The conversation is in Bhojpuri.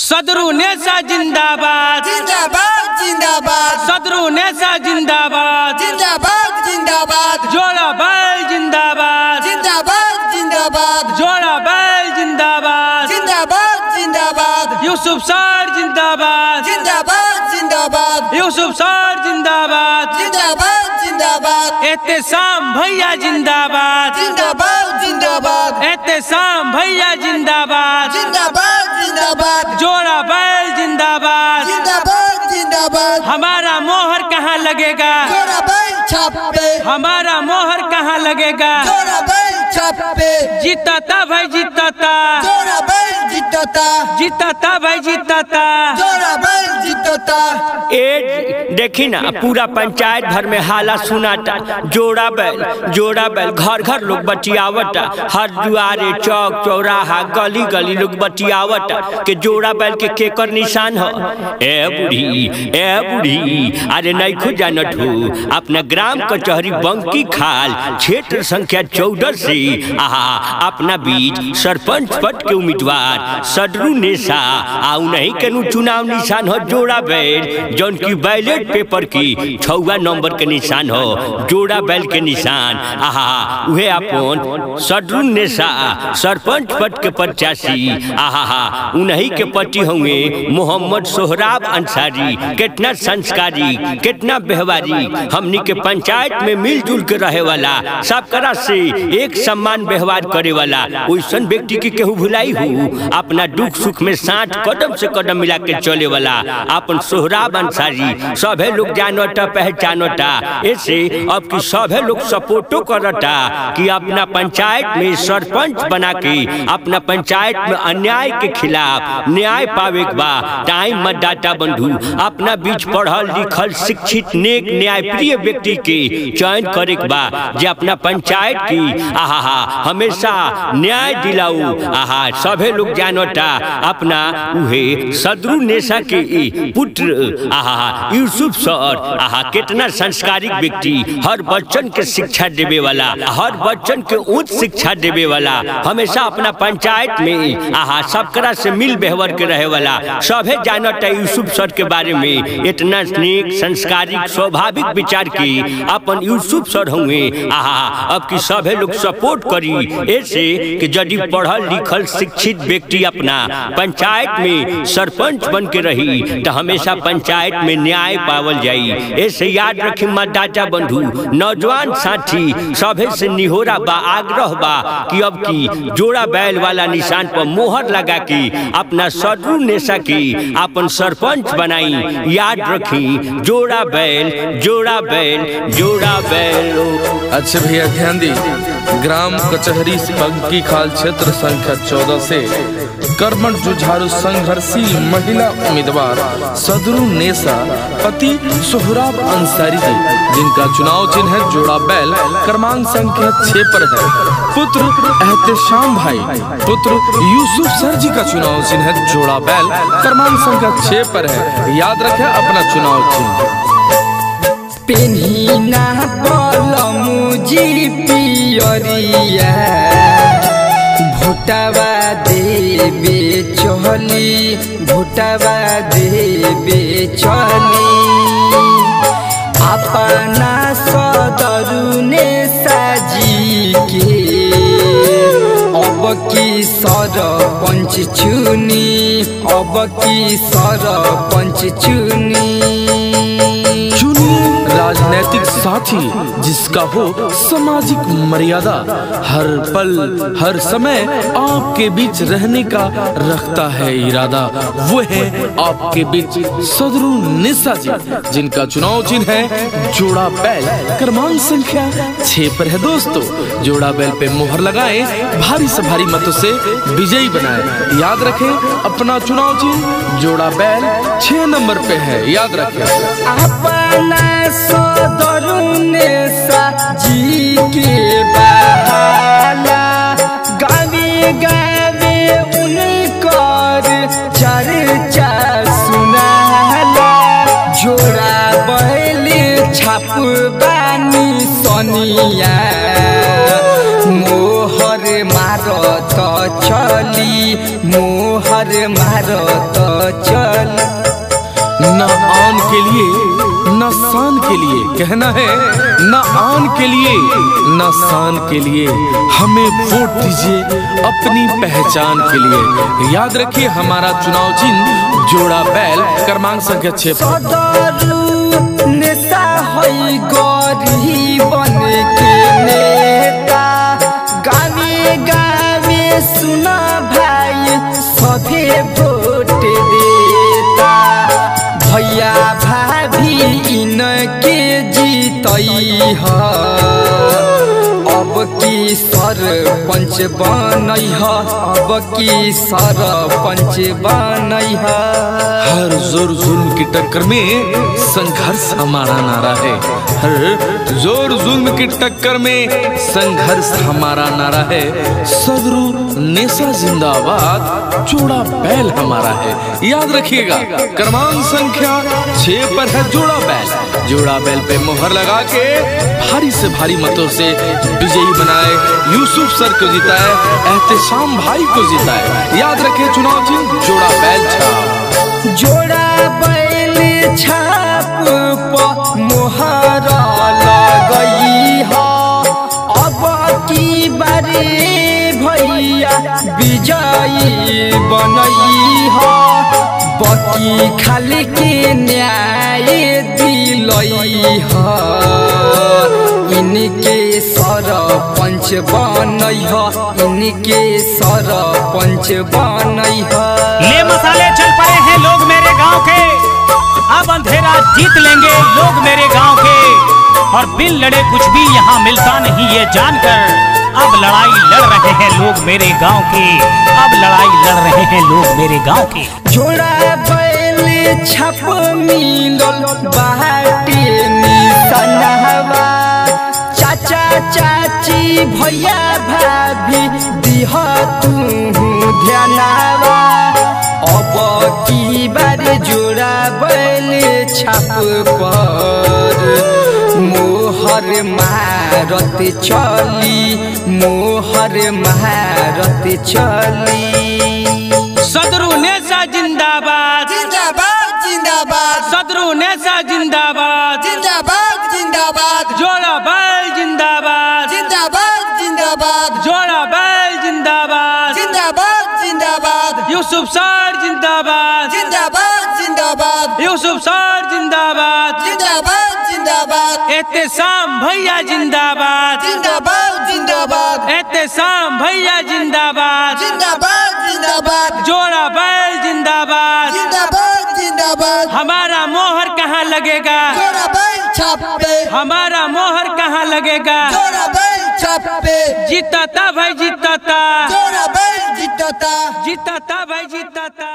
सदरुन्नेसा जिंदाबाद जिंदाबाद जिंदाबाद। सदरुन्नेसा जिंदाबाद जिंदाबाद जिंदाबाद। जोड़ा बैल जिंदाबाद जिंदाबाद जिंदाबाद। जोड़ा बैल जिंदाबाद जिंदाबाद जिंदाबाद। यूसुफ सर जिंदाबाद जिंदाबाद जिंदाबाद। यूसुफ सर जिंदाबाद जिंदाबाद जिंदाबाद। एहतेशाम भैया जिंदाबाद जिंदाबाद जिंदाबाद। एहतेशाम भैया जिंदाबाद जिंदाबाद जिंदाबाद। जोड़ा बैल जिंदाबाद जिंदाबाद जिंदाबाद। हमारा मोहर कहाँ लगेगा? जोड़ा बैल छाप पे। हमारा मोहर कहाँ लगेगा? जोड़ा बैल छाप पे। जीता भाई जीता, जोड़ा बैल जीतता। जीता भाई जीता। जोड़ा बैल जीतता। देखी ना पूरा पंचायत भर में हाला सुनाता, जोड़ा बैल घर घर लोग बतियावता, हर दुआरे चौक चौराहा गली गली लोग बतियावता के जोड़ा बैल के केकर निशान हो। ए बूढ़ी अरे नहीं खुद जानत हो अपना ग्राम कचहरी बंकी खाल क्षेत्र संख्या 14 से अपना बीच सरपंच पद के उम्मीदवार सदरुन्नेसा आउ नहीं के चुनाव निशान हो जोड़ा बैल, जौन की बैलेट पेपर की 6वां नंबर के निशान हो जोड़ा बैल के निशान। उहे अपन सदरुन्नेसा सरपंच पद के प्रत्याशी उन्हीं के पति होंगे मोहम्मद सोहराब अंसारी। कितना संस्कारी कितना व्यवहारी, हमनी के पंचायत में मिलजुल के रहे वाला, सबकरा से एक सम्मान व्यवहार करे वाला वैसन व्यक्ति की केहू भुलाई हो। अपना दुख सुख में साथ कदम से कदम मिला के चले वाला अपन सोहराब अंसारी सभे लोग जानता पहचानता। ऐसे अब की सभे लोग सपोर्टो करता कि अपना पंचायत में सरपंच बना के अपना पंचायत में अन्याय के खिलाफ न्याय पावे के बा। टाइम मतदाता बंधु अपना बीच पढ़ल लिखल शिक्षित नेक न्याय प्रिय व्यक्ति के चयन करे के बा जे अपना पंचायत की हमेशा न्याय दिलाऊ। सभे लोग जानता अपना उहे सदरुन्नेसा के पुत्र यूसुफ सर कितना संस्कारिक व्यक्ति, हर बच्चन के शिक्षा देवे वाला, हर बच्चन के उच्च शिक्षा देवे वाला, हमेशा अपना पंचायत में सबकरा से मिल व्यवहार के रहे वाला। सभे जानता यूसुफ सर के बारे में इतना नेक संस्कारिक स्वाभाविक विचार की अपन यूसुफ सर होंगे। अब की सभे लोग सपोर्ट करी ऐसे कि यदि पढ़ल लिखल शिक्षित व्यक्ति अपना पंचायत में सरपंच बन के रही तो हमेशा पंचायत में न्याय पावल जाई। ऐसे याद रखी मतदाता बंधु नौजवान साथी सभे से निहोरा बा आग्रह बा कि अब की जोड़ा बैल वाला निशान पर मोहर लगा के अपना सदरुन्नेसा की अपन सरपंच बनाई। याद रखी जोड़ा बैल जोड़ा बैल जोड़ा बैल। अच्छा भैया ध्यान दी, ग्राम कचहरी बंकी खाल क्षेत्र संख्या 14 से कर्मठ जुझारू संघर्षशील महिला उम्मीदवार सदरुन्नेसा पति सोहराब अंसारी जी, जिनका चुनाव चिन्ह है जोड़ा बैल, क्रमांक संख्या 6 पर है। पुत्र एहतेशाम भाई पुत्र यूसुफ सर जी का चुनाव चिन्ह है जोड़ा बैल, क्रमांक संख्या 6 पर है। याद रखें अपना चुनाव चिन्ह। पेन्हिना बलमुजी पियरिया भोटावा देवे चली, भोटावा देवे चली, अपना सदरुन्नेसा जी के अब की सरपंच चुनी, अब की सरपंच चुनी। राजनैतिक साथी जिसका हो सामाजिक मर्यादा, हर पल हर समय आपके बीच रहने का रखता है इरादा, वो है आपके बीच सदरुन्नेसा जी, जिनका चुनाव चिन्ह है जोड़ा बैल, क्रमांक संख्या 6 पर है। दोस्तों जोड़ा बैल पे मोहर लगाएं, भारी से भारी मतों से विजयी बनाएं। याद रखें अपना चुनाव चिन्ह जोड़ा बैल 6 नंबर पे है। याद रखें अपना सदरुन्नेसा जी के बहाला गावे गावे उनकर चर्चा सुनाला। जोड़ा बैल छाप बानी सोनिया मोहर मारत चली, मोहर मारत चल। न आन के लिए न शान के लिए, कहना है न आन के लिए न शान के लिए, हमें वोट दीजिए अपनी पहचान के लिए। याद रखिए हमारा चुनाव चिन्ह जोड़ा बैल, क्रमांक संख्या 6। सदरू नेता है गरीबन के नेता, गावे गावे सुना भाई सभे वोट देता। भैया भाभी इनके जीतई है, अब की सरपंच बनई है, अब की सरपंच बनई है। हर जोर जुल्म की टक्कर में संघर्ष हमारा नारा है, हर जोर जुल्म की टक्कर में संघर्ष हमारा नारा है। सदरू नेसा जिंदाबाद, जोड़ा बैल हमारा है। याद रखिएगा क्रमांक संख्या 6 पर है जोड़ा बैल। जोड़ा बैल पे मोहर लगा के भारी से भारी मतों से विजयी बनाए, यूसुफ सर को जिताए, एहतेशाम भाई को जिताए। याद रखिए चुनाव चिन्ह जोड़ा बैल छाप। जोड़ा बैल छाप पर मोहर लगई है, अब की बारी भैया विजयी बनई है। बकी खाली के न्याय दिलई है, इनके सरपंच बनई है, इनके सरपंच बनई है। ले मसाले चल पड़े हैं लोग मेरे गांव के, अब अंधेरा जीत लेंगे लोग मेरे गांव के। और बिन लड़े कुछ भी यहाँ मिलता नहीं ये जानकर, अब लड़ाई लड़ रहे हैं लोग मेरे गांव के, अब लड़ाई लड़ रहे हैं लोग मेरे गांव के। जोड़ा बैल छप मिलल बाटे निसनहवा, चाचा चाची भैया भाभी दिह तू ध्यानवा। अब की बार जोड़ा बैल छाप पर मोहर मारत चली, मोहर मारत चली। सदरू नेसा जिंदाबाद जिंदाबाद जिंदाबाद सदरू नेसा जिंदाबाद जिंदाबाद जिंदाबाद जोड़ा बैल जिंदाबाद जिंदाबाद जिंदाबाद जोड़ा बैल जिंदाबाद जिंदाबाद जिंदाबाद यूसुफ सर जिंदाबाद जिंदाबाद जिंदाबाद यूसुफ सर जिंदाबाद जिंदाबाद जिंदाबाद एहतेशाम भैया जिंदाबाद जिंदाबाद जिंदाबाद एहतेशाम भैया जिंदाबाद जिंदाबाद जिंदाबाद जोड़ा बैल जिंदाबाद जिंदाबाद जिंदाबाद। हमारा मोहर कहाँ लगेगा, जोड़ा बैल छाप पे, हमारा मोहर कहाँ लगेगा। जोड़ा बैल छाप पे, जीता भाई जीता, जोड़ा बैल जीतता, जीता भाई जीता।